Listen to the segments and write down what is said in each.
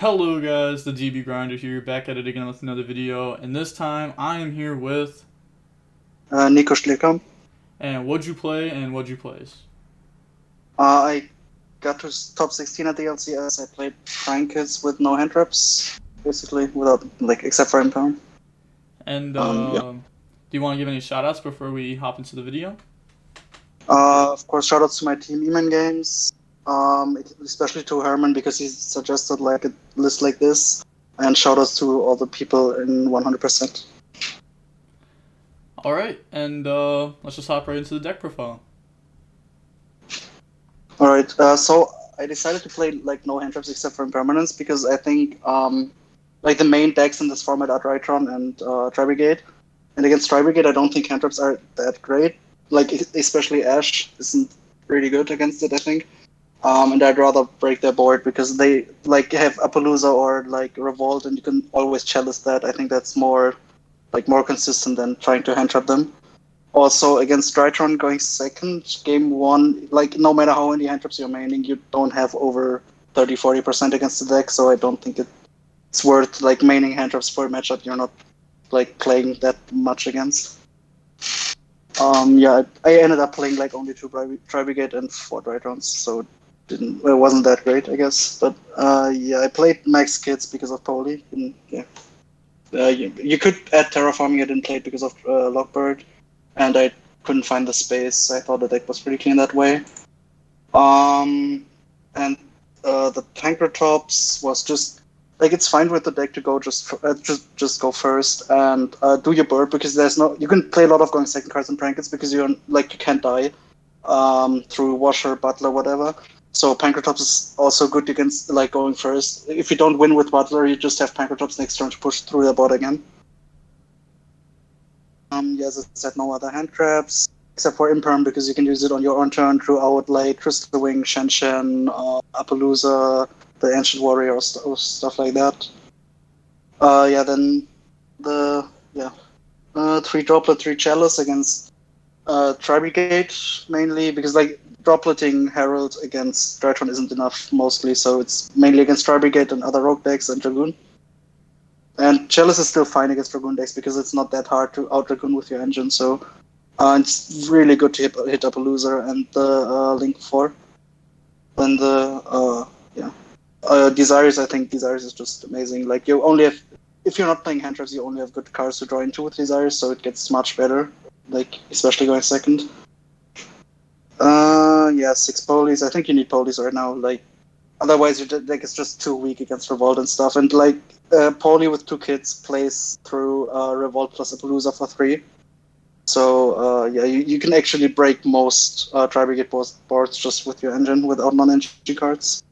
Hello guys, the DB Grinder here, back at it again with another video, and this time I am here with... Nico Schlickam. And what'd you play and what'd you place? I got to top 16 at the LCS. I played Frankets with no hand traps, basically, without, except for Empower. And Yeah. do you want to give any shoutouts before we hop into the video? Of course, shoutouts to my team, Eman Games, especially to Herman because he suggested like a list like this, and shoutouts to all the people in 100%. Alright, and let's just hop right into the deck profile. Alright, so I decided to play like no hand traps except for Impermanence because I think like the main decks in this format are Drytron and Tri-Brigade. And against Tri-Brigade, I don't think hand traps are that great. Like, especially Ash isn't really good against it, I think. And I'd rather break their board because they like have Appaloosa or like Revolt, and you can always chalice that. I think that's more consistent than trying to hand trap them. Also, against Drytron going second, game one, like no matter how many hand traps you're maining, you don't have over 30-40% against the deck, so I don't think it's worth like maining hand traps for a matchup you're not like playing that much against. Yeah, I ended up playing like only 2 Tri-Brigade and 4 Drytrons, so it wasn't that great, I guess. But yeah, I played Max Kids because of Poly. And, yeah, you could add Terraforming. I didn't play it because of Lockbird, and I couldn't find the space. I thought the deck was pretty clean that way. And the Pankratops was just like it's fine with the deck to go just go first and do your bird because there's no you can play a lot of going second cards and Prankets because you can't die through Washer, Butler, whatever. So Pankratops is also good against like going first. If you don't win with Butler, you just have Pankratops next turn to push through the board again. Yeah, as I said, no other hand traps except for Imperm because you can use it on your own turn throughout like Crystal Wing, Shen Shen, Appaloosa, the Ancient Warrior, stuff like that. Yeah, then the 3 Droplet, 3 Chalice against Tri-Brigade mainly because like dropleting Herald against Drytron isn't enough mostly, so it's mainly against Tri-Brigade and other rogue decks and Dragoon. And Chalice is still fine against Dragoon decks because it's not that hard to out Dragoon with your engine, so it's really good to hit up a loser and the Link 4. And the Desires, I think Desires is just amazing. Like you only have, if you're not playing hand traps, you only have good cards to draw into with Desires, so it gets much better. Like especially going second. Yeah, 6 Polies. I think you need Polies right now. Like otherwise your deck is just too weak against Revolt and stuff. And like Poly with 2 kids plays through Revolt plus Appaloosa for 3. So yeah, you can actually break most Tri-Brigade boards just with your engine without non-engine cards.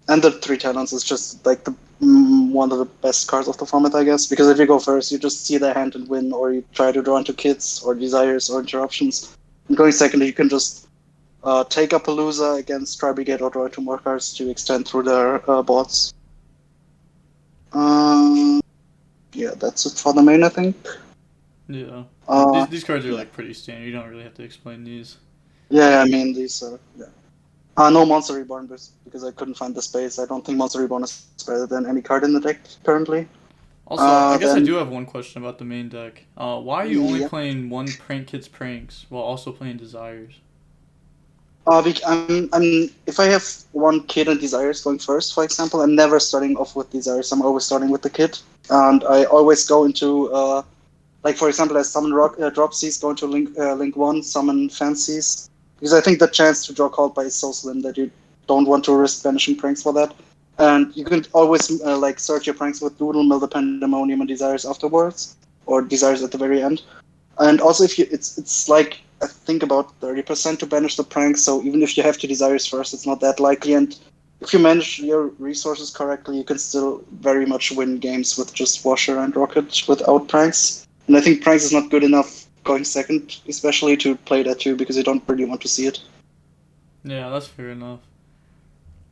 And the 3 Talents is just like the one of the best cards of the format, I guess. Because if you go first, you just see the hand and win, or you try to draw into Kids or Desires or Interruptions. And going second, you can just take up Palooza against Tri-Brigade or draw 2 more cards to extend through their boards. Yeah, that's it for the main, I think. Yeah. These cards are like pretty standard. You don't really have to explain these. Yeah, I mean these are no Monster Reborn because I couldn't find the space. I don't think Monster Reborn is better than any card in the deck currently. Also, I guess I do have one question about the main deck. Why are you only playing 1 Prank Kids Pranks while also playing Desires? If I have 1 kid and Desires going first, for example, I'm never starting off with Desires. I'm always starting with the kid, and I always go into like for example, I summon Dropsies, go into Link 1, summon Fancies. Because I think the chance to draw Called By is so slim that you don't want to risk banishing Pranks for that. And you can always search your Pranks with Doodle, Mill the Pandemonium, and Desires afterwards, or Desires at the very end. And also, if you, it's like I think about 30% to banish the Pranks. So even if you have to Desires first, it's not that likely. And if you manage your resources correctly, you can still very much win games with just Washer and Rocket without Pranks. And I think Pranks is not good enough going second, especially to play that too, because you don't really want to see it. Yeah, that's fair enough.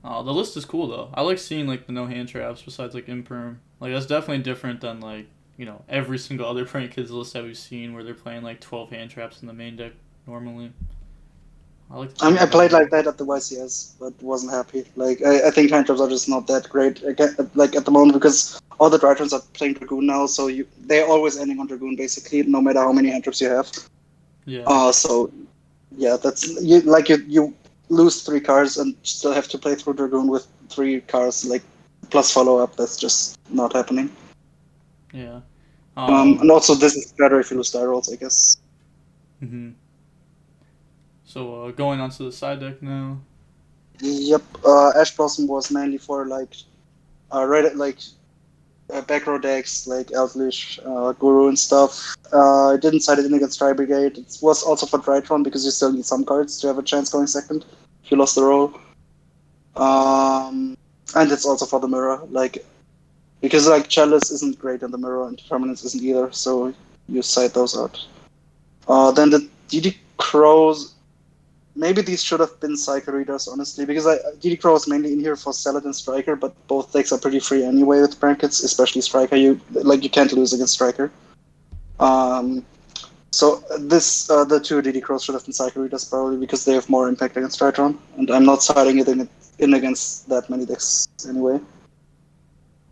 The list is cool though. I like seeing like the no hand traps besides like Imperm. Like that's definitely different than like, you know, every single other Prank Kids list that we've seen where they're playing like 12 hand traps in the main deck normally. I like. I mean, I played like that at the YCS, but wasn't happy. Like, I think hand traps are just not that great. Again, like at the moment, because all the Drytrons are playing Dragoon now, so they're always ending on Dragoon basically, no matter how many hand traps you have. Yeah. So yeah, that's you lose 3 cars and still have to play through Dragoon with 3 cars, like plus follow up. That's just not happening. Yeah. And also this is better if you lose die rolls, I guess. Mhm. So going on to the side deck now. Yep. Ash Blossom was mainly for like back row decks like Elvish, Guru and stuff. I didn't side it in against Tri Brigade. It was also for Drytron because you still need some cards to have a chance going second if you lost the roll. And it's also for the mirror, like because like Chalice isn't great in the mirror and Permanence isn't either, so you side those out. Then the DD Crows. Maybe these should have been Psycho Readers, honestly, because DD Crow is mainly in here for Salad and Striker, but both decks are pretty free anyway with brackets, especially Striker. You can't lose against Striker. So the two DD Crows should have been Psycho Readers probably because they have more impact against Tritron, and I'm not siding it in against that many decks anyway.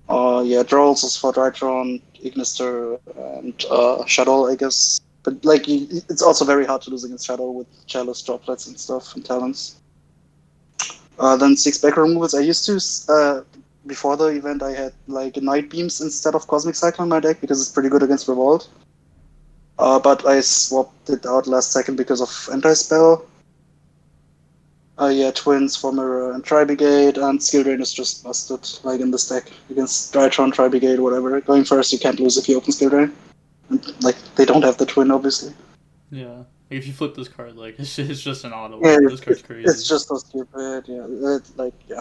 Drolls is for Drytron, Ignister, and Shadow, I guess. But like, it's also very hard to lose against Shadow with Chalice droplets and stuff and talents. Then 6 back removals. I used to before the event I had like Night Beams instead of Cosmic Cycle in my deck because it's pretty good against Revolt. But I swapped it out last second because of Anti-Spell. Twins for Mirror and Tri-Brigade, and Skill Drain is just busted, like in this deck. Against Drytron, Tri-Brigade, whatever. Going first, you can't lose if you open Skill Drain. And, like, they don't have the Twin, obviously. Yeah. Like, if you flip this card, like it's just an auto. Yeah, This card's crazy. it's just so stupid, yeah. Yeah.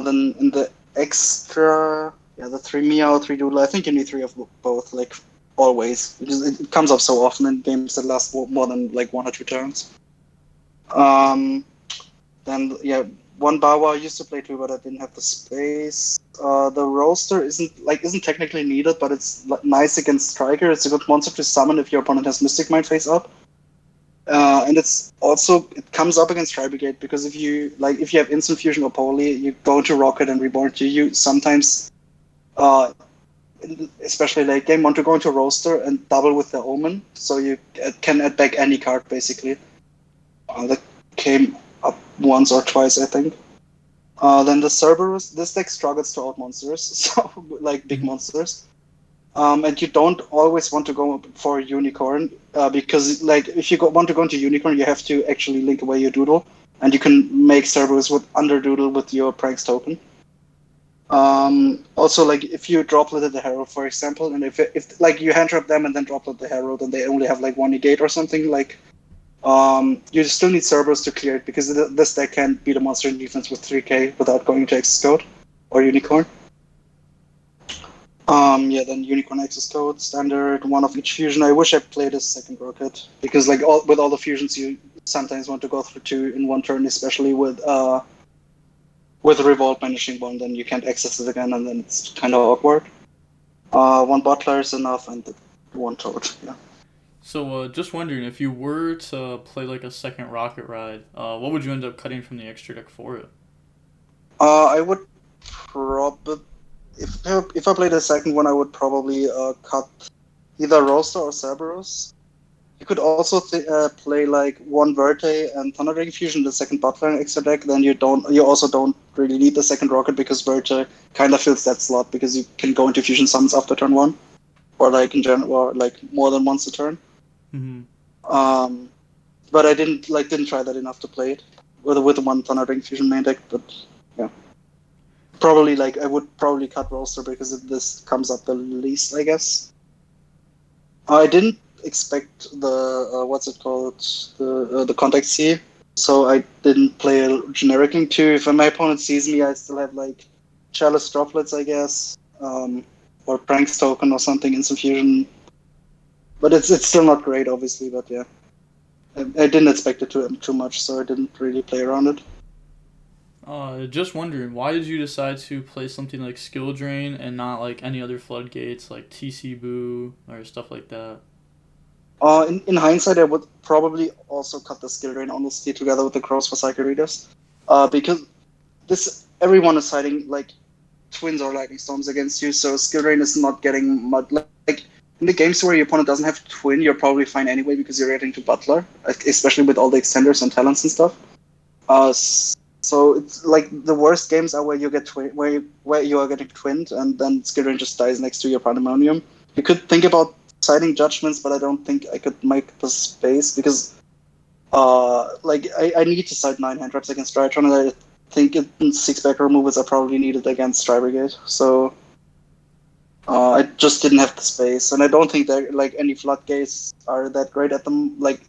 Then in the extra, the 3 Meow, 3 Doodle, I think you need 3 of both, like, always. Because it comes up so often in games that last more than, like, 1 or 2 turns. Then one Bawa I used to play 2, but I didn't have the space. The Roaster isn't technically needed, but it's nice against Striker. It's a good monster to summon if your opponent has Mystic Mind face up. And it comes up against Tri Brigade because if you have Instant Fusion or Poly, you go to Rocket and Reborn to you sometimes, especially late game, want to go into Roaster and double with the Omen, so you can add back any card basically. That came up once or twice, I think. Then the Cerberus, this deck struggles to out monsters, so like big monsters. And you don't always want to go for Unicorn because, like, if you want to go into Unicorn, you have to actually link away your Doodle, and you can make Cerberus with under Doodle with your Pranks token. Also, like, if you droplet the Herald, for example, and if like you hand trap them and then droplet the Herald, and they only have like 1 negate or something, like. You still need Cerberus to clear it because this deck can't beat a monster in defense with 3k without going to Access Code or Unicorn. Then Unicorn Access Code, standard, 1 of each fusion. I wish I played a second Rocket because like with all the fusions you sometimes want to go through 2 in 1 turn, especially with Revolt banishing 1, then you can't access it again and then it's kind of awkward. 1 Butler is enough and 1 Toad, yeah. So, just wondering, if you were to play like a second Rocket Ride, what would you end up cutting from the extra deck for it? I would probably, if I played a second one, I would probably cut either Roaster or Cerberus. You could also play like 1 Verte and Thunder Dragon Fusion, the second Butler extra deck. Then you also don't really need the second Rocket because Verte kind of fills that slot because you can go into fusion summons after turn 1, or like in general, or like more than once a turn. Mm-hmm. But I didn't try that enough to play it with the 1 Thunder Dragon Fusion main deck. But yeah, probably I would probably cut Roaster because this comes up the least, I guess. I didn't expect the what's it called, the Contact C, so I didn't play a generic Link 2. If my opponent sees me, I still have like Chalice droplets, I guess, or Pranks token or something, Instant Fusion. But it's still not great, obviously. But yeah, I didn't expect it too much, so I didn't really play around it. Just wondering, why did you decide to play something like Skill Drain and not like any other floodgates like TC Boo or stuff like that? In hindsight, I would probably also cut the skill drain honestly together with the crows for cycle readers, because this everyone is citing like twins or lightning storms against you, so skill drain is not getting much. Like in the games where your opponent doesn't have twin, you're probably fine anyway because you're getting to butler, especially with all the extenders and talents and stuff. So it's like the worst games are where you get where you are getting twinned and then skill drain just dies next to your pandemonium. You could think about citing judgments, but I don't think I could make the space because like I need to cite 9 hand traps against Drytron, and I think 6 back removals are probably needed against Dry Brigade. So I just didn't have the space, and I don't think that like any floodgates are that great at them. Like,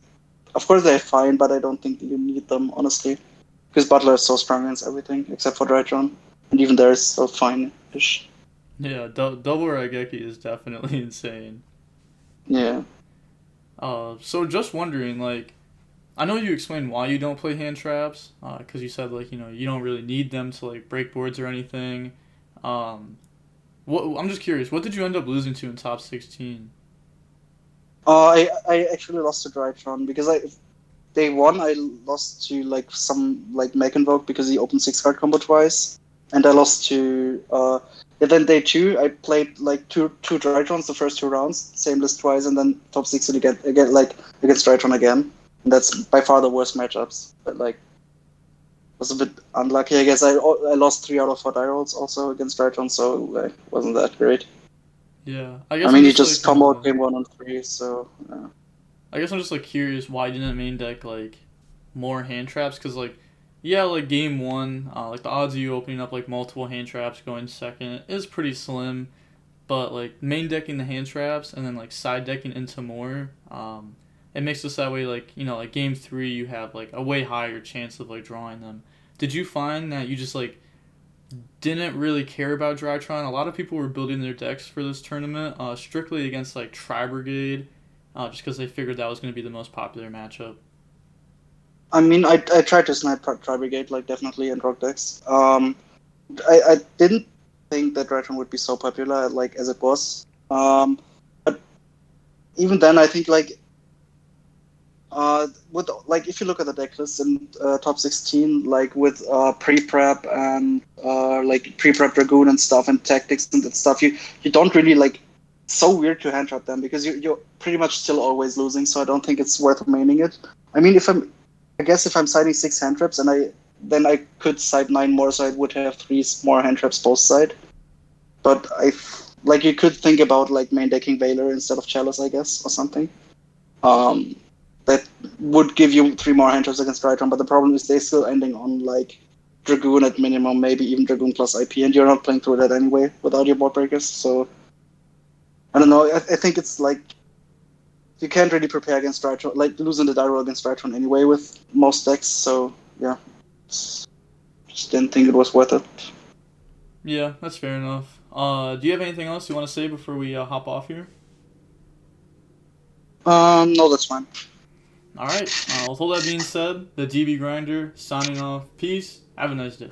of course they're fine, but I don't think you need them honestly, because Butler is so strong against everything except for Drytron, and even there is still fine-ish. Yeah, double Raigeki is definitely insane. Yeah. So just wondering, like, I know you explained why you don't play hand traps, because you said like you don't really need them to like break boards or anything. I'm just curious, what did you end up losing to in top 16? I actually lost to Drytron because day one I lost to like some like Mech Invoke because he opened 6 card combo twice, and I lost to then day two I played like two Drytrons the first 2 rounds, same list twice, and then top 16 again like against Drytron again. And that's by far the worst matchups. But like was a bit unlucky, I guess. I lost 3 out of 4 die rolls also against Drytron, so like wasn't that great. Yeah, I I guess I'm mean, he just just like comboed game 1 on 3, so I guess I'm just like curious why you didn't main deck like more hand traps, because like yeah, like game one, like the odds of you opening up like multiple hand traps going second is pretty slim, but like main decking the hand traps and then like side decking into more, it makes us that way. Like like game three you have like a way higher chance of like drawing them. Did you find that you just like didn't really care about Drytron? A lot of people were building their decks for this tournament strictly against like Tri Brigade, just because they figured that was going to be the most popular matchup. I mean, I tried to snipe Tri Brigade like definitely in rock decks. I didn't think that Drytron would be so popular like as it was. But even then, I think like with like if you look at the deck list in top 16, like with pre-prep and like pre-prep dragoon and stuff and tactics and that stuff, you don't really like. It's so weird to hand trap them because you're pretty much still always losing. So I don't think it's worth remaining it. I mean, I guess if I'm siding 6 hand traps and then I could side 9 more, so I would have 3 more hand traps both side. But like you could think about like main decking Valor instead of Chalice, I guess, or something. Um, that would give you 3 more hand traps against Drytron, but the problem is they're still ending on like Dragoon at minimum, maybe even Dragoon plus IP, and you're not playing through that anyway without your board breakers. So I don't know. I think it's like you can't really prepare against Drytron, like losing the die roll against Drytron anyway with most decks. So yeah, just didn't think it was worth it. Yeah, that's fair enough. Do you have anything else you want to say before we hop off here? No, that's fine. All right. With all that being said, the DB Grinder signing off. Peace. Have a nice day.